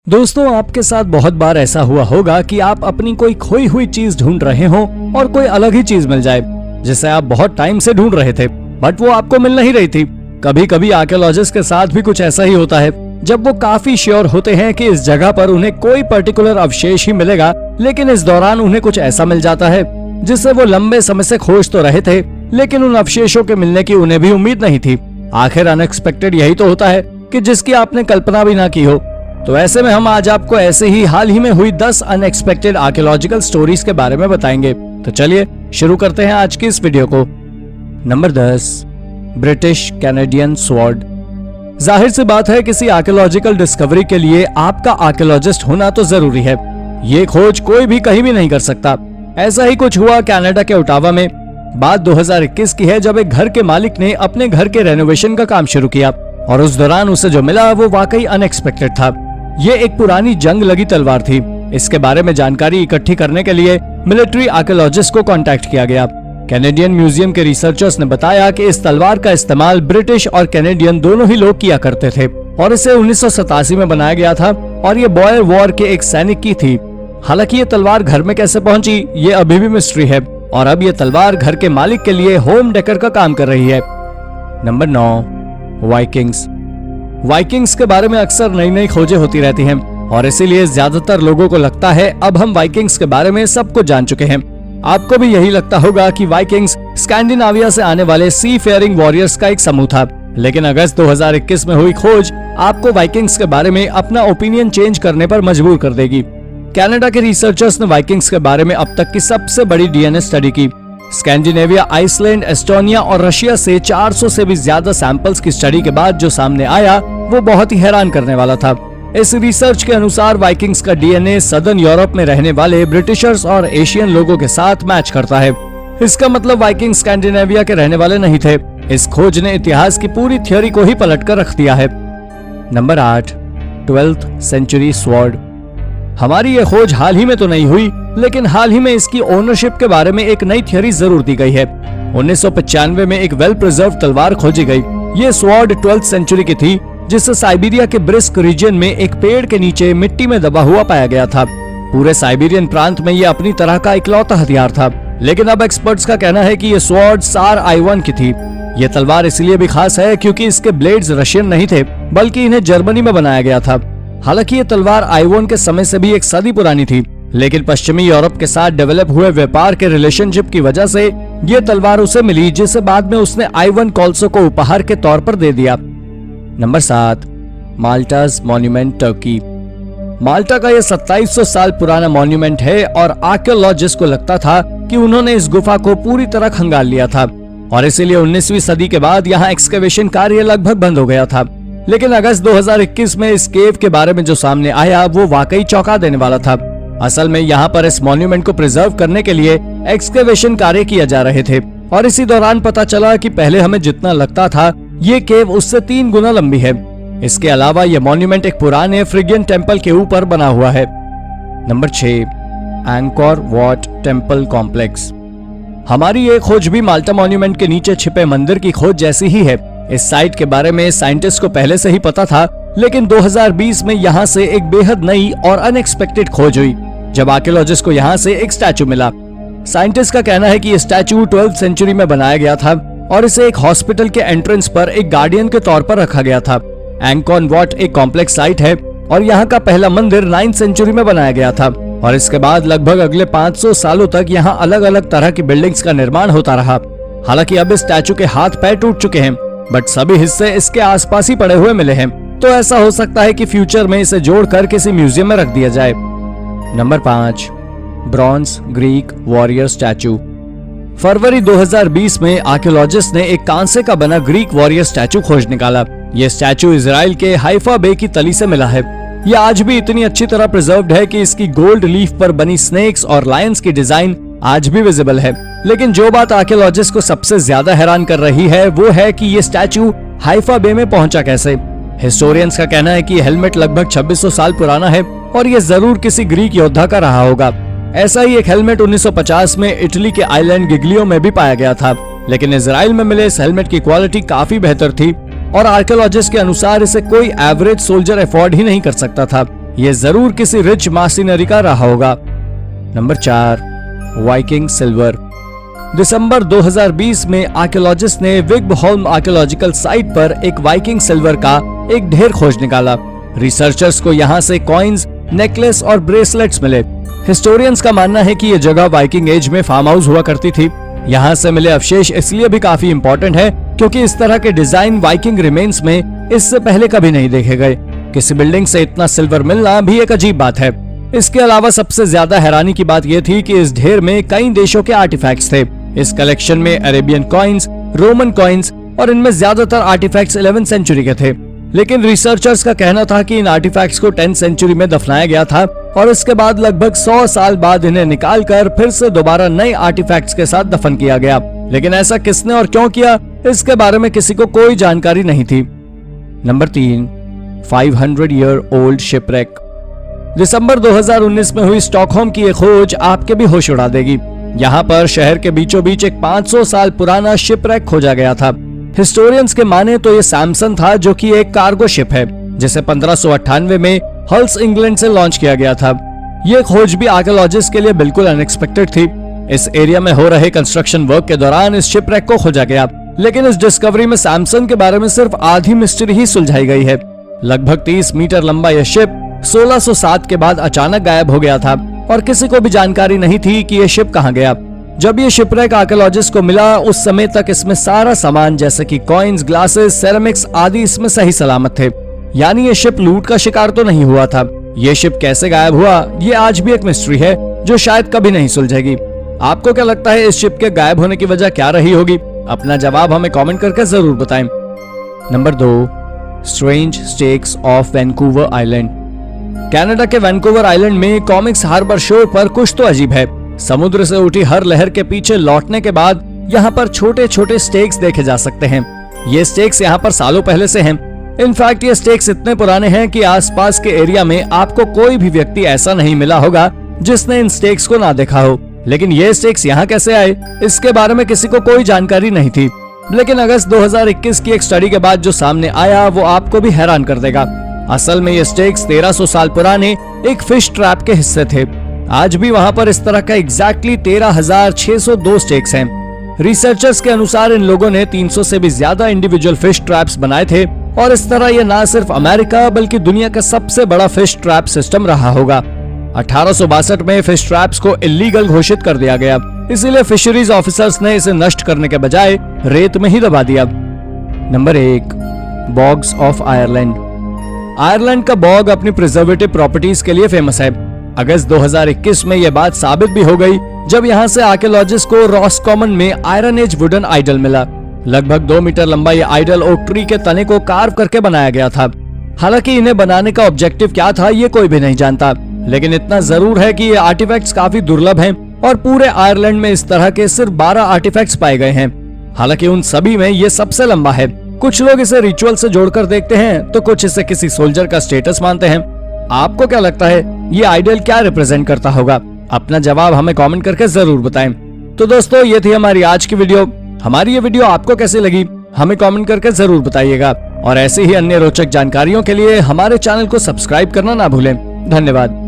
दोस्तों, आपके साथ बहुत बार ऐसा हुआ होगा कि आप अपनी कोई खोई हुई चीज ढूंढ रहे हो और कोई अलग ही चीज मिल जाए जिसे आप बहुत टाइम से ढूंढ रहे थे, बट वो आपको मिल नहीं रही थी। कभी कभी आर्कियोलॉजिस्ट के साथ भी कुछ ऐसा ही होता है, जब वो काफी श्योर होते हैं कि इस जगह पर उन्हें कोई पर्टिकुलर अवशेष ही मिलेगा, लेकिन इस दौरान उन्हें कुछ ऐसा मिल जाता है जिससे वो लंबे समय से खोज तो रहे थे, लेकिन उन अवशेषों के मिलने की उन्हें भी उम्मीद नहीं थी। आखिर अनएक्सपेक्टेड यही तो होता है कि जिसकी आपने कल्पना भी ना की हो। तो ऐसे में हम आज आपको ऐसे ही हाल ही में हुई 10 अनएक्सपेक्टेड आर्कियोलॉजिकल स्टोरीज के बारे में बताएंगे। तो चलिए शुरू करते हैं आज की इस वीडियो को। Number 10, British Canadian sword. जाहिर सी बात है, किसी आर्कियोलॉजिकल डिस्कवरी के लिए आपका आर्कियोलॉजिस्ट होना तो जरूरी है। ये खोज कोई भी कहीं भी नहीं कर सकता। ऐसा ही कुछ हुआ कनाडा के ओटावा में। बात 2021 की है, जब एक घर के मालिक ने अपने घर के रेनोवेशन का काम शुरू किया और उस दौरान उसे जो मिला वो वाकई अनएक्सपेक्टेड था। ये एक पुरानी जंग लगी तलवार थी। इसके बारे में जानकारी इकट्ठी करने के लिए मिलिट्री आर्कियोलॉजिस्ट को कांटेक्ट किया गया। कैनेडियन म्यूजियम के रिसर्चर्स ने बताया कि इस तलवार का इस्तेमाल ब्रिटिश और कैनेडियन दोनों ही लोग किया करते थे और इसे 1987 में बनाया गया था और ये बॉयर वॉर के एक सैनिक की थी। हालांकि ये तलवार घर में कैसे पहुंची ये अभी भी मिस्ट्री है और अब ये तलवार घर के मालिक के लिए होम डेकर का काम कर रही है। Number 9, Vikings. वाइकिंग्स के बारे में अक्सर नई नई खोजें होती रहती हैं और इसीलिए ज्यादातर लोगों को लगता है अब हम वाइकिंग्स के बारे में सब कुछ जान चुके हैं। आपको भी यही लगता होगा कि वाइकिंग्स स्कैंडिनेविया से आने वाले सी फेयरिंग वॉरियर्स का एक समूह था, लेकिन अगस्त 2021 में हुई खोज आपको वाइकिंग्स के बारे में अपना ओपिनियन चेंज करने पर मजबूर कर देगी। कनाडा के रिसर्चर्स ने वाइकिंग्स के बारे में अब तक की सबसे बड़ी डीएनए स्टडी की। स्कैंडिनेविया, आइसलैंड, एस्टोनिया और रशिया से 400 से भी ज्यादा सैंपल्स की स्टडी के बाद जो सामने आया वो बहुत ही हैरान करने वाला था। इस रिसर्च के अनुसार वाइकिंग्स का डीएनए सदर्न यूरोप में रहने वाले ब्रिटिशर्स और एशियन लोगों के साथ मैच करता है। इसका मतलब वाइकिंग स्कैंडिनेविया के रहने वाले नहीं थे। इस खोज ने इतिहास की पूरी थ्योरी को ही पलटकर रख दिया है। Number 8, 12th century sword. हमारी ये खोज हाल ही में तो नहीं हुई, लेकिन हाल ही में इसकी ओनरशिप के बारे में एक नई थ्योरी जरूर दी गई है। 1995 में एक वेल प्रिजर्व तलवार खोजी गई। ये स्वॉर्ड 12th सेंचुरी की थी, जिसे साइबेरिया के ब्रिस्क रीजन में एक पेड़ के नीचे मिट्टी में दबा हुआ पाया गया था। पूरे साइबेरियन प्रांत में ये अपनी तरह का इकलौता हथियार था, लेकिन अब एक्सपर्ट्स का कहना है कि ये स्वॉर्ड सार I1 की थी। ये तलवार इसलिए भी खास है क्योंकि इसके ब्लेड्स रशियन नहीं थे, बल्कि इन्हें जर्मनी में बनाया गया था। हालांकि ये तलवार I1 के समय से भी एक सदी पुरानी थी, लेकिन पश्चिमी यूरोप के साथ डेवलप हुए व्यापार के रिलेशनशिप की वजह से ये तलवार उसे मिली, जिसे बाद में उसने I1 कॉल्सो को उपहार के तौर पर दे दिया। Number 7, Malta's monument, Turkey. Malta का यह 2700 साल पुराना मॉन्यूमेंट है और आर्कियोलॉजिस्ट को लगता था कि उन्होंने इस गुफा को पूरी तरह खंगाल लिया था और इसीलिए 19वीं सदी के बाद यहाँ एक्सकेवेशन कार्य लगभग बंद हो गया था। लेकिन अगस्त 2021 में इस केव के बारे में जो सामने आया वो वाकई चौंका देने वाला था। असल में यहाँ पर इस मॉन्यूमेंट को प्रिजर्व करने के लिए एक्सकेवेशन कार्य किए जा रहे थे और इसी दौरान पता चला कि पहले हमें जितना लगता था ये केव उससे 3 गुना लंबी है। इसके अलावा ये मॉन्यूमेंट एक पुराने फ्रिगियन टेम्पल के ऊपर बना हुआ है। Number 6, anchor what temple complex. हमारी ये खोज भी माल्टा मॉन्यूमेंट के नीचे छिपे मंदिर की खोज जैसी ही है। इस साइट के बारे में साइंटिस्ट को पहले से ही पता था, लेकिन 2020 में यहाँ से एक बेहद नई और अनएक्सपेक्टेड खोज हुई, जब आर्कियोलॉजिस्ट को यहाँ से एक स्टैचू मिला। साइंटिस्ट का कहना है कि ये स्टैचू 12th सेंचुरी में बनाया गया था और इसे एक हॉस्पिटल के एंट्रेंस पर एक गार्डियन के तौर पर रखा गया था। एंकोर वॉट एक कॉम्प्लेक्स साइट है और यहाँ का पहला मंदिर 9th सेंचुरी में बनाया गया था और इसके बाद लगभग अगले 500 सालों तक यहाँ अलग अलग तरह की बिल्डिंग्स का निर्माण होता रहा। हालांकि अब इस स्टैचू के हाथ पैर टूट चुके हैं, बट सभी हिस्से इसके आसपास ही पड़े हुए मिले हैं, तो ऐसा हो सकता है कि फ्यूचर में इसे जोड़कर किसी म्यूजियम में रख दिया जाए। Number 5, bronze Greek warrior statue. फरवरी 2020 में आर्कियोलॉजिस्ट ने एक कांसे का बना ग्रीक वॉरियर स्टैचू खोज निकाला। ये स्टैचू इजराइल के हाइफा बे की तली से मिला है। यह आज भी इतनी अच्छी तरह प्रिजर्व्ड है कि इसकी गोल्ड लीफ पर बनी स्नेक्स और लायंस की डिजाइन आज भी विजिबल है। लेकिन जो बात आर्कियोलॉजिस्ट को सबसे ज्यादा हैरान कर रही है वो है कि ये स्टैचू हाइफा बे में पहुंचा कैसे। हिस्टोरियंस का कहना है कि हेलमेट लगभग 2600 साल पुराना है और ये जरूर किसी ग्रीक योद्धा का रहा होगा। ऐसा ही एक हेलमेट 1950 में इटली के आइलैंड गिग्लियो में भी पाया गया था, लेकिन इजराइल में मिले इस हेलमेट की क्वालिटी काफी बेहतर थी और आर्कियोलॉजिस्ट के अनुसार इसे कोई एवरेज सोल्जर अफोर्ड ही नहीं कर सकता था। ये जरूर किसी रिच मशीनरी का रहा होगा। Number 4, Viking silver. दिसंबर 2020 में आर्कियोलॉजिस्ट ने विग्बहोल्म आर्कियोलॉजिकल साइट पर एक वाइकिंग सिल्वर का एक ढेर खोज निकाला। रिसर्चर्स को यहाँ से कॉइन्स, नेकलेस और ब्रेसलेट्स मिले। हिस्टोरियंस का मानना है कि ये जगह वाइकिंग एज में फार्म हाउस हुआ करती थी। यहाँ से मिले अवशेष इसलिए भी काफी इंपॉर्टेंट है क्योंकि इस तरह के डिजाइन वाइकिंग रिमेन्स में इससे पहले कभी नहीं देखे गए। किसी बिल्डिंग से इतना सिल्वर मिलना भी एक अजीब बात है। इसके अलावा सबसे ज्यादा हैरानी की बात यह थी कि इस ढेर में कई देशों के आर्टिफैक्ट्स थे। इस कलेक्शन में अरेबियन कॉइन्स, रोमन कॉइन्स और इनमें ज्यादातर आर्टिफैक्ट्स 11th सेंचुरी के थे। लेकिन रिसर्चर्स का कहना था कि इन आर्टिफैक्ट्स को 10th सेंचुरी में दफनाया गया था और इसके बाद लगभग 100 साल बाद इन्हें निकालकर फिर से दोबारा नए आर्टिफैक्ट्स के साथ दफन किया गया। लेकिन ऐसा किसने और क्यों किया, इसके बारे में किसी को कोई जानकारी नहीं थी। Number 3, 500 year old shipwreck. दिसंबर 2019 में हुई स्टॉकहोम की एक खोज आपके भी होश उड़ा देगी। यहाँ पर शहर के बीचों बीच एक 500 साल पुराना शिपरेक खोजा गया था। हिस्टोरियंस के माने तो ये सैमसन था, जो कि एक कार्गो शिप है जिसे 1598 में हल्स इंग्लैंड से लॉन्च किया गया था। ये खोज भी आर्कियोलॉजिस्ट के लिए बिल्कुल अनएक्सपेक्टेड थी। इस एरिया में हो रहे कंस्ट्रक्शन वर्क के दौरान इस शिपरेक को खोजा गया, लेकिन इस डिस्कवरी में सैमसन के बारे में सिर्फ आधी मिस्ट्री ही सुलझाई गई है। लगभग 30 मीटर लंबा यह शिप 1607 के बाद अचानक गायब हो गया था और किसी को भी जानकारी नहीं थी कि यह शिप कहां गया। जब ये शिपरेक आर्कियोलॉजिस्ट को मिला, उस समय तक इसमें सारा सामान जैसे कि कॉइन्स, ग्लासेस, सेरेमिक्स आदि इसमें सही सलामत थे। यानी ये शिप लूट का शिकार तो नहीं हुआ था। ये शिप कैसे गायब हुआ, ये आज भी एक मिस्ट्री है जो शायद कभी नहीं सुलझेगी। आपको क्या लगता है इस शिप के गायब होने की वजह क्या रही होगी? अपना जवाब हमें कमेंट करके जरूर बताएं। Number 2, strange stakes of Vancouver island. Canada के वैंकूवर आइलैंड में कॉमिक्स हार्बर शोर पर कुछ तो अजीब है। समुद्र से उठी हर लहर के पीछे लौटने के बाद यहाँ पर छोटे छोटे स्टेक्स देखे जा सकते हैं। ये स्टेक्स यहाँ पर सालों पहले से हैं। इनफैक्ट ये स्टेक्स इतने पुराने हैं कि आसपास के एरिया में आपको कोई भी व्यक्ति ऐसा नहीं मिला होगा जिसने इन स्टेक्स को ना देखा हो। लेकिन ये स्टेक्स यहाँ कैसे आए, इसके बारे में किसी को कोई जानकारी नहीं थी। लेकिन अगस्त 2021 की एक स्टडी के बाद जो सामने आया वो आपको भी हैरान कर देगा। असल में ये स्टेक्स 1300 साल पुराने एक फिश ट्रैप के हिस्से थे। आज भी वहां पर इस तरह का एग्जैक्टली 13,602 स्टेक्स हैं। रिसर्चर्स के अनुसार इन लोगों ने 300 से भी ज्यादा इंडिविजुअल फिश ट्रैप्स बनाए थे और इस तरह ये ना सिर्फ अमेरिका बल्कि दुनिया का सबसे बड़ा फिश ट्रैप सिस्टम रहा होगा। 1862 में फिश ट्रैप्स को इलीगल घोषित कर दिया गया, इसीलिए फिशरीज ऑफिसर्स ने इसे नष्ट करने के बजाय रेत में ही दबा दिया। Number 1, बॉग्स of Ireland. आयरलैंड का बॉग अपनी प्रिजर्वेटिव प्रॉपर्टीज के लिए फेमस है। अगस्त 2021 में यह बात साबित भी हो गई जब यहाँ से आर्कियोलॉजिस्ट को रॉसकॉमन में आयरन एज वुडन आइडल मिला। लगभग 2 मीटर लंबा ये आइडल ओक ट्री के तने को कार्व करके बनाया गया था। हालांकि इन्हें बनाने का ऑब्जेक्टिव क्या था ये कोई भी नहीं जानता, लेकिन इतना जरूर है कि ये आर्टिफैक्ट्स काफी दुर्लभ हैं और पूरे आयरलैंड में इस तरह के सिर्फ 12 आर्टिफैक्ट्स पाए गए हैं। हालांकि उन सभी में ये सबसे लंबा है। कुछ लोग इसे रिचुअल से जोड़कर देखते हैं तो कुछ इसे किसी सोल्जर का स्टेटस मानते हैं। आपको क्या लगता है ये आइडल क्या रिप्रेजेंट करता होगा? अपना जवाब हमें कमेंट करके जरूर बताएं। तो दोस्तों ये थी हमारी आज की वीडियो। हमारी ये वीडियो आपको कैसी लगी हमें कमेंट करके जरूर बताइएगा और ऐसे ही अन्य रोचक जानकारियों के लिए हमारे चैनल को सब्सक्राइब करना ना भूलें। धन्यवाद।